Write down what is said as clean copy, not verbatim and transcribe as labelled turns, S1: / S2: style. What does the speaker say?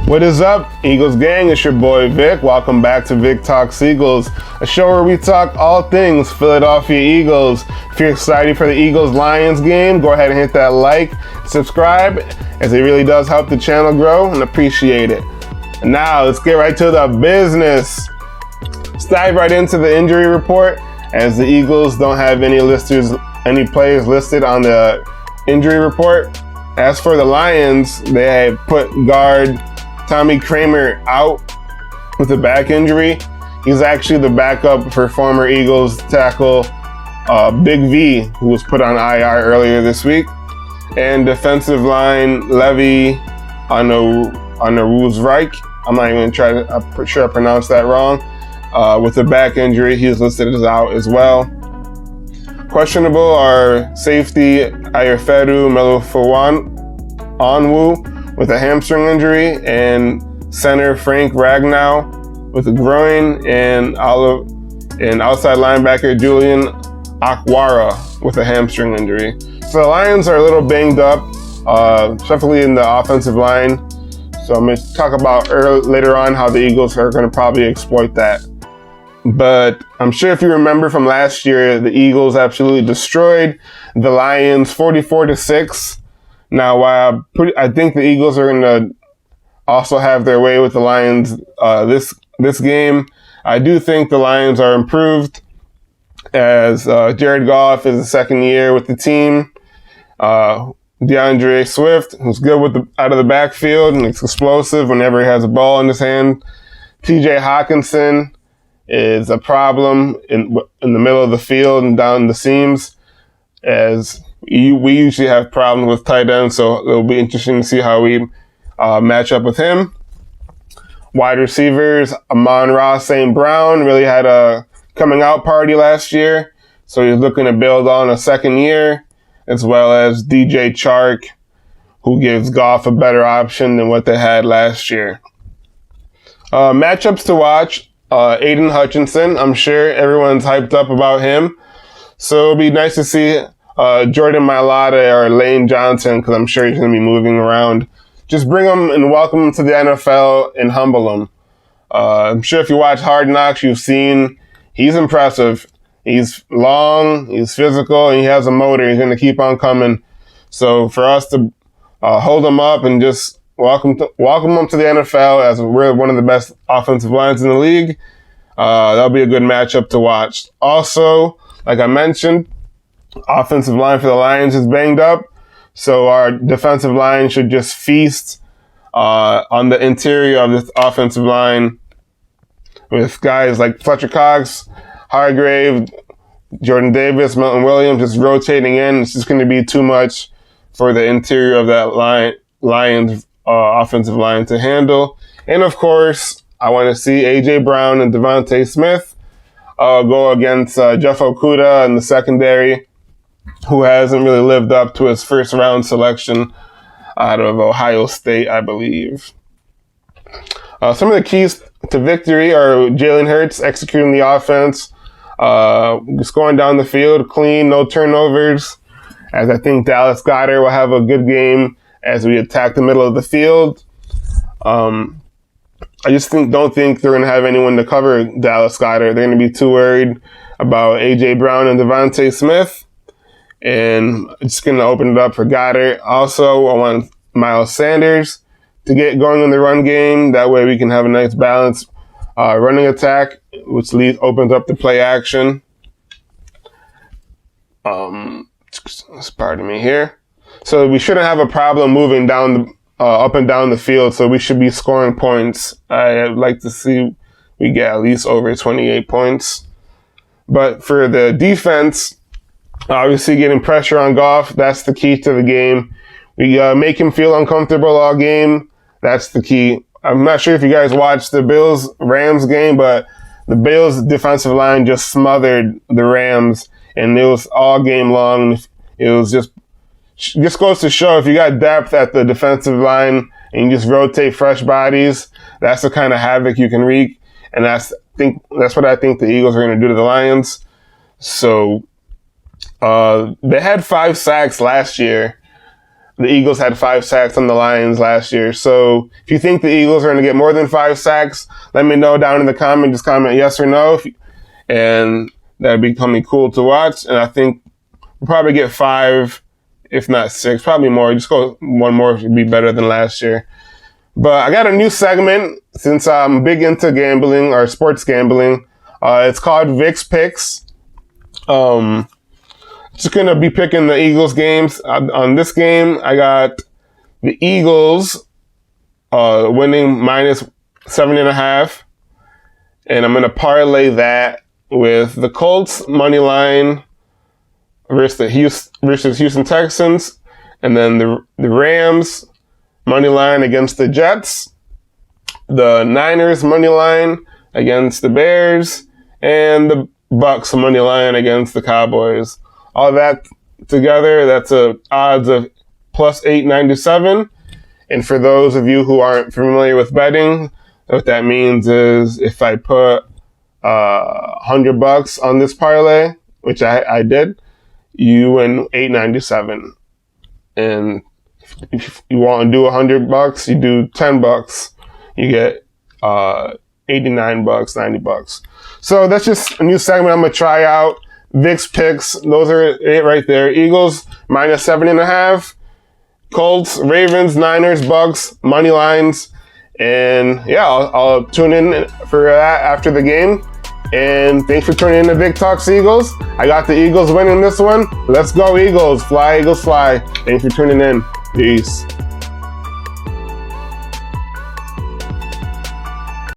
S1: What is up, Eagles gang? It's your boy Vic. Welcome back to Vic Talks Eagles, a show where we talk all things Philadelphia Eagles. If you're excited for the Eagles-Lions game, go ahead and hit that like, subscribe, as it really does help the channel grow and appreciate it. And now, let's get right to the business. Let's dive right into the injury report, as the Eagles don't have any players listed on the injury report. As for the Lions, they have put guard Tommy Kramer out with a back injury. He's actually the backup for former Eagles tackle Big V, who was put on IR earlier this week. And defensive line Levi Onaruzreich. I'm not even I'm sure I pronounced that wrong. With a back injury, he's listed as out as well. Questionable are safety Ayefedu Melifonwu with a hamstring injury, and center Frank Ragnow with a groin, and outside linebacker Julian Akwara with a hamstring injury. So the Lions are a little banged up, especially in the offensive line. So I'm going to talk about later on how the Eagles are going to probably exploit that. But I'm sure if you remember from last year, the Eagles absolutely destroyed the Lions 44-6. Now, while I think the Eagles are going to also have their way with the Lions this game, I do think the Lions are improved, as Jared Goff is the second year with the team. DeAndre Swift, who's good out of the backfield and it's explosive whenever he has a ball in his hand. TJ Hutchinson is a problem in the middle of the field and down the seams, as we usually have problems with tight ends, so it'll be interesting to see how we match up with him. Wide receivers, Amron St. Brown really had a coming out party last year, so he's looking to build on a second year, as well as DJ Chark, who gives Goff a better option than what they had last year. Matchups to watch, Aiden Hutchinson. I'm sure everyone's hyped up about him, so it'll be nice to see Jordan Mailata or Lane Johnson, because I'm sure he's going to be moving around. Just bring him and welcome him to the NFL and humble him. I'm sure if you watch Hard Knocks, you've seen he's impressive. He's long, he's physical, and he has a motor. He's going to keep on coming. So for us to hold him up and just welcome him to the NFL, as we're one of the best offensive lines in the league, that'll be a good matchup to watch. Also, like I mentioned, offensive line for the Lions is banged up, so our defensive line should just feast on the interior of this offensive line with guys like Fletcher Cox, Hargrave, Jordan Davis, Milton Williams just rotating in. It's just going to be too much for the interior of that Lions offensive line to handle. And of course, I want to see AJ Brown and Devonta Smith go against Jeff Okudah in the secondary, who hasn't really lived up to his first round selection out of Ohio State, I believe. Some of the keys to victory are Jalen Hurts executing the offense, just going down the field clean, no turnovers, as I think Dallas Goedert will have a good game as we attack the middle of the field. I just don't think they're going to have anyone to cover Dallas Goedert. They're going to be too worried about A.J. Brown and Devonta Smith, and it's going to open it up for Goedert. Also, I want Miles Sanders to get going in the run game. That way we can have a nice balanced running attack, which opens up the play action. Pardon me here. So we shouldn't have a problem moving down up and down the field, so we should be scoring points. I'd like to see we get at least over 28 points. But for the defense, obviously getting pressure on Goff, that's the key to the game. We make him feel uncomfortable all game. That's the key. I'm not sure if you guys watched the Bills-Rams game, but the Bills defensive line just smothered the Rams, and it was all game long. It was just goes to show, if you got depth at the defensive line and you just rotate fresh bodies, that's the kind of havoc you can wreak. And that's what I think the Eagles are going to do to the Lions. So they had 5 sacks last year. the Eagles had 5 sacks on the Lions last year. So if you think the Eagles are going to get more than 5 sacks, let me know down in the comment. Just comment yes or no. And that'd be coming cool to watch. And I think we'll probably get 5, if not 6, probably more. Just go one more would be better than last year. But I got a new segment since I'm big into gambling or sports gambling. It's called Vic's Picks. Just going to be picking the Eagles games. On this game, I got the Eagles winning minus 7.5. And I'm going to parlay that with the Colts money line versus Houston Texans. And then the Rams money line against the Jets. The Niners money line against the Bears. And the Bucks money line against the Cowboys. All that together, that's odds of plus 897. And for those of you who aren't familiar with betting, what that means is if I put $100 on this parlay, which I did, you win 897. And if you want to do $100, you do $10, you get $89, $90. So that's just a new segment I'm gonna try out. Vic's Picks, those are it right there. Eagles minus 7.5. Colts, Ravens, Niners, Bucks, money lines. And yeah, I'll tune in for that after the game. And thanks for tuning in to Vic Talks Eagles. I got the Eagles winning this one. Let's go Eagles. Fly, Eagles, fly. Thanks for tuning in. Peace.